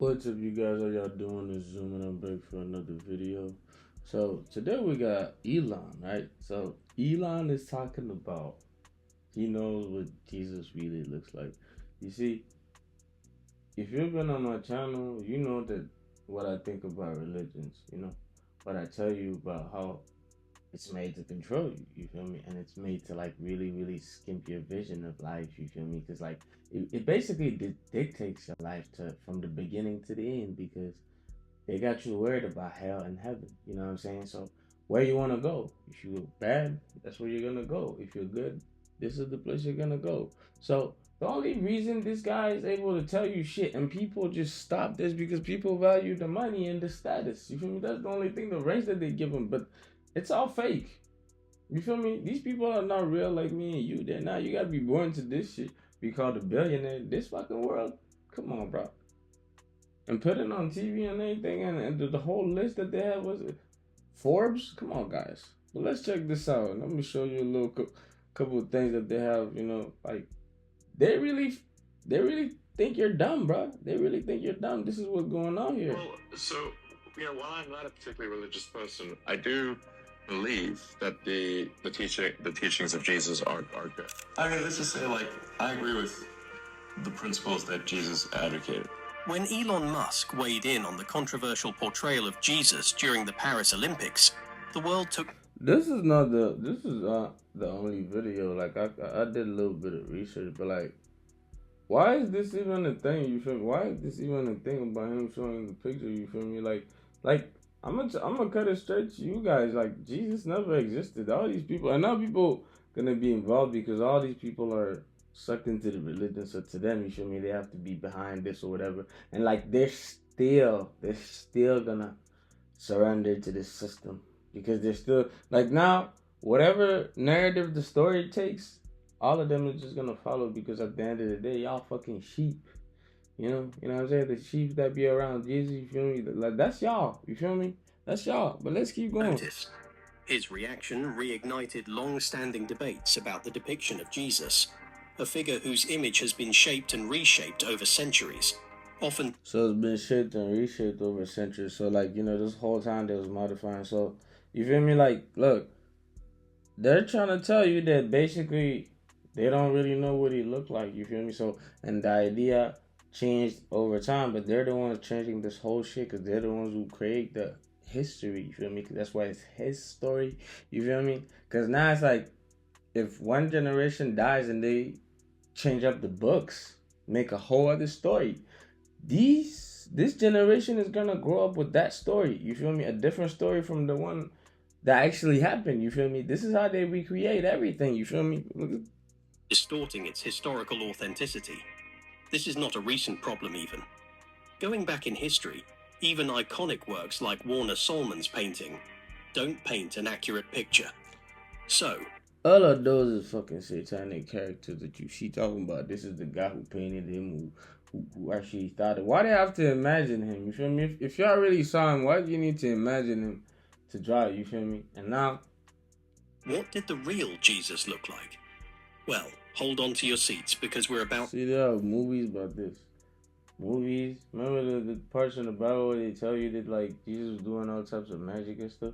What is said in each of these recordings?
What's up, you guys? How y'all doing? It's Zoom, and I'm back for another video. So today we got Elon, right? So Elon is talking about he knows what Jesus really looks like. You see, if you've been on my channel, you know that what I think about religions. You know what I tell you about how it's made to control you. You feel me? And it's made to like really, really skimp your vision of life. You feel me? Because like it basically dictates your life to from the beginning to the end because they got you worried about hell and heaven. You know what I'm saying? So where you want to go? If you're bad, that's where you're gonna go. If you're good, this is the place you're gonna go. So the only reason this guy is able to tell you shit and people just stop this because people value the money and the status. You feel me? That's the only thing, the range that they give them. But it's all fake. You feel me? These people are not real like me and you. They're not. You gotta be born to this shit. Be called a billionaire. This fucking world. Come on, bro, and put it on TV and everything, and the whole list that they have was Forbes. Come on, guys. But let's check this out. Let me show you a little couple of things that they have. You know, like they really, they really think you're dumb, bro. They really think you're dumb. This is what's going on here. Well, so while I'm not a particularly religious person, I do believe that the teachings of Jesus are good. I mean, let's just say, like, I agree with the principles that Jesus advocated. When Elon Musk weighed in on the controversial portrayal of Jesus during the Paris Olympics, the world took... This is the only video. Like I did a little bit of research, but like, why is this even a thing? You feel me? Why is this even a thing about him showing the picture? You feel me? Like I'm gonna cut it straight to you guys. Like Jesus never existed. All these people, and now people gonna be involved because all these people are sucked into the religion. So to them, you feel me? They have to be behind this or whatever. And like they're still gonna surrender to this system because they're still like now whatever narrative the story takes, all of them is just gonna follow because at the end of the day, y'all fucking sheep. You know what I'm saying? The sheep that be around Jesus, you feel me? Like that's y'all. You feel me? That's y'all. But let's keep going. Noticed. His reaction reignited long-standing debates about the depiction of Jesus, a figure whose image has been shaped and reshaped over centuries, often... So it's been shaped and reshaped over centuries. So like, this whole time they was modifying. So you feel me? Like, look, they're trying to tell you that basically they don't really know what he looked like. You feel me? So, and the idea changed over time, but they're the ones changing this whole shit because they're the ones who create the history. You feel me? Cause that's why it's his story. You feel me? Because now it's like if one generation dies and they change up the books, make a whole other story, this generation is gonna grow up with that story. You feel me? A different story from the one that actually happened. You feel me? This is how they recreate everything. You feel me? distorting its historical authenticity. This is not a recent problem even. Going back in history, even iconic works like Warner Solman's painting don't paint an accurate picture. So, all of those is fucking satanic characters that you see talking about. This is the guy who painted him, who actually thought it. Why do you have to imagine him? You feel me? If y'all really saw him, why do you need to imagine him to draw it? You feel me? And now, what did the real Jesus look like? Well, hold on to your seats because we're about... See, there are movies about this. Movies. Remember the parts in the Bible where they tell you that like Jesus was doing all types of magic and stuff?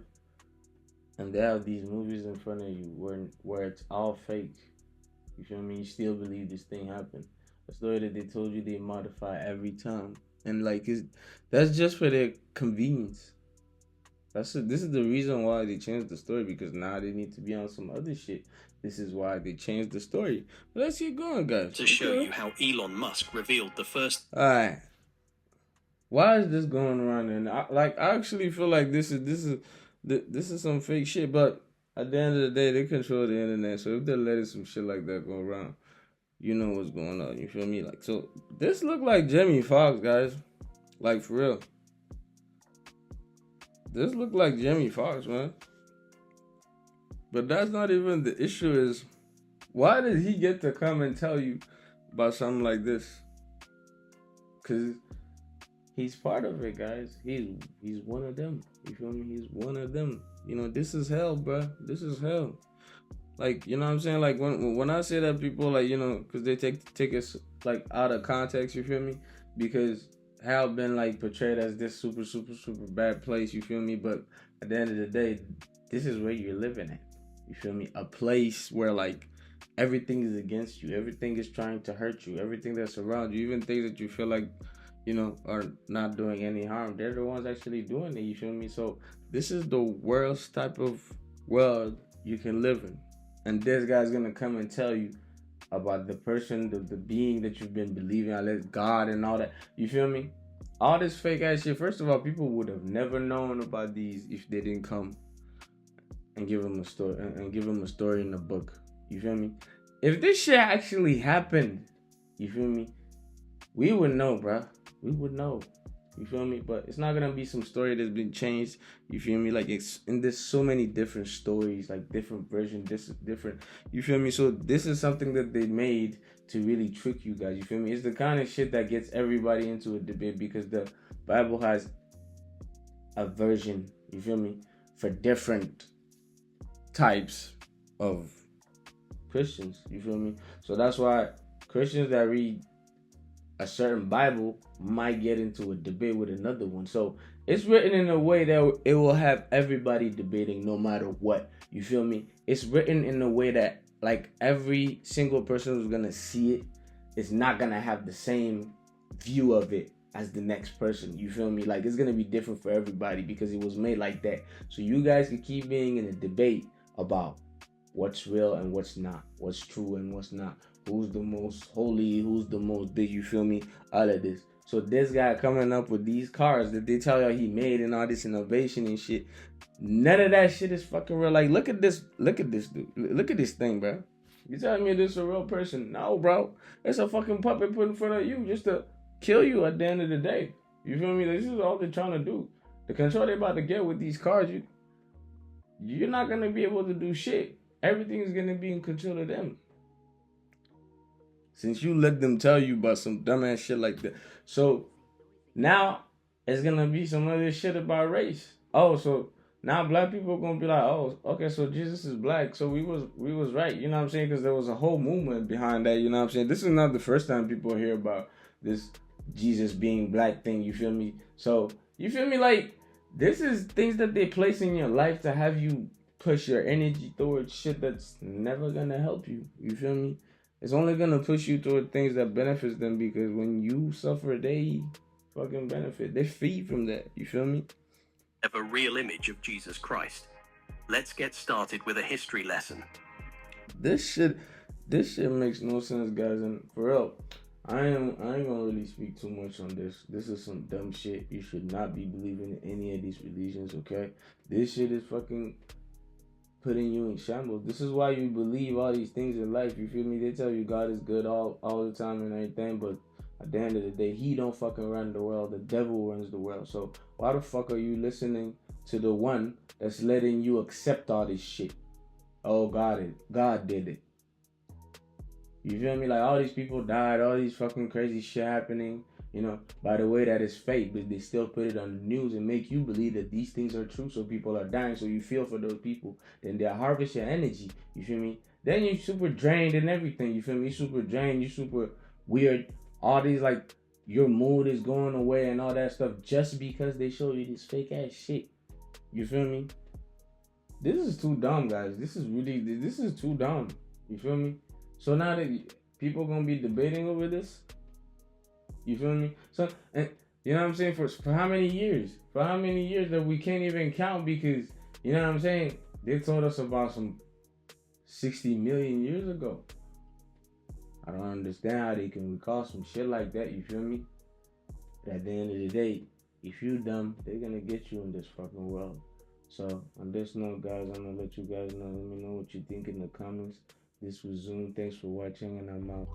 And they have these movies in front of you where it's all fake. You feel me? You still believe this thing happened. A story that they told you they modify every time. And like that's just for their convenience. This is the reason why they changed the story, because now they need to be on some other shit. This is why they changed the story. But let's keep going, guys. To show you how Elon Musk revealed the first... Alright. Why is this going around? And I actually feel like this is some fake shit. But at the end of the day, they control the internet. So if they're letting some shit like that go around, you know what's going on. You feel me? Like, so this look like Jamie Foxx, guys. Like, for real. This look like Jamie Foxx, man. But that's not even the issue. Is why did he get to come and tell you about something like this? Because he's part of it, guys. He's one of them. You feel me? He's one of them. This is hell, bro. This is hell. Like, you know what I'm saying? Like, when I say that, people, like, because they take it, like, out of context, you feel me? Because hell been like portrayed as this super, super, super bad place, you feel me? But at the end of the day, this is where you're living at. You feel me? A place where like everything is against you, everything is trying to hurt you, everything that's around you, even things that you feel like, are not doing any harm. They're the ones actually doing it, you feel me? So this is the worst type of world you can live in. And this guy's gonna come and tell you about the person, the being that you've been believing, unless God and all that. You feel me? All this fake ass shit. First of all, people would have never known about these if they didn't come and give them a story and give them a story in the book. You feel me? If this shit actually happened, you feel me? We would know, bruh. We would know. You feel me? But it's not gonna be some story that's been changed. You feel me? Like there's so many different stories, like different versions, this is different. You feel me? So this is something that they made to really trick you guys. You feel me? It's the kind of shit that gets everybody into a debate because the Bible has a version, you feel me, for different types of Christians. You feel me? So that's why Christians that read a certain Bible might get into a debate with another one. So it's written in a way that it will have everybody debating no matter what. You feel me? It's written in a way that like every single person who's gonna see it is not gonna have the same view of it as the next person. You feel me? Like it's gonna be different for everybody because it was made like that. So you guys can keep being in a debate about what's real and what's not, what's true and what's not, who's the most holy, who's the most big, you feel me? All of this. So this guy coming up with these cars that they tell you he made and all this innovation and shit, none of that shit is fucking real. Like, look at this dude. Look at this thing, bro. You telling me this is a real person? No, bro. It's a fucking puppet put in front of you just to kill you at the end of the day. You feel me? This is all they're trying to do. The control they're about to get with these cars, you're not going to be able to do shit. Everything is going to be in control of them. Since you let them tell you about some dumbass shit like that. So now it's going to be some other shit about race. Oh, so now black people are going to be like, oh, okay, so Jesus is black. So we was right. You know what I'm saying? Because there was a whole movement behind that. You know what I'm saying? This is not the first time people hear about this Jesus being black thing. You feel me? So you feel me? Like this is things that they place in your life to have you push your energy towards shit that's never going to help you. You feel me? It's only going to push you toward things that benefits them because when you suffer, they fucking benefit. They feed from that. You feel me? Have a real image of Jesus Christ. Let's get started with a history lesson. This shit makes no sense, guys. And for real, I ain't gonna really speak too much on this. This is some dumb shit. You should not be believing in any of these religions, okay? This shit is fucking putting you in shambles. This is why you believe all these things in life. You feel me? They tell you God is good all the time and everything, but at the end of the day, he don't fucking run the world. The devil runs the world. So why the fuck are you listening to the one that's letting you accept all this shit? Oh, God did it. You feel me? Like all these people died, all these fucking crazy shit happening, by the way that is fake, but they still put it on the news and make you believe that these things are true, so people are dying, so you feel for those people. Then they harvest your energy, you feel me? Then you're super drained and everything, you feel me? You're super drained, you're super weird. All these, like, your mood is going away and all that stuff just because they show you this fake ass shit. You feel me? This is too dumb, guys. This is too dumb. You feel me? So now that people gonna be debating over this, you feel me? So, and you know what I'm saying? For how many years? For how many years that we can't even count because, you know what I'm saying? They told us about some 60 million years ago. I don't understand how they can recall some shit like that, you feel me? But at the end of the day, if you dumb, they're gonna get you in this fucking world. So, on this note, guys, I'm gonna let you guys know. Let me know what you think in the comments. This was Zoom. Thanks for watching, and I'm out.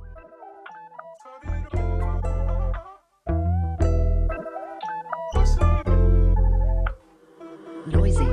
Noisy.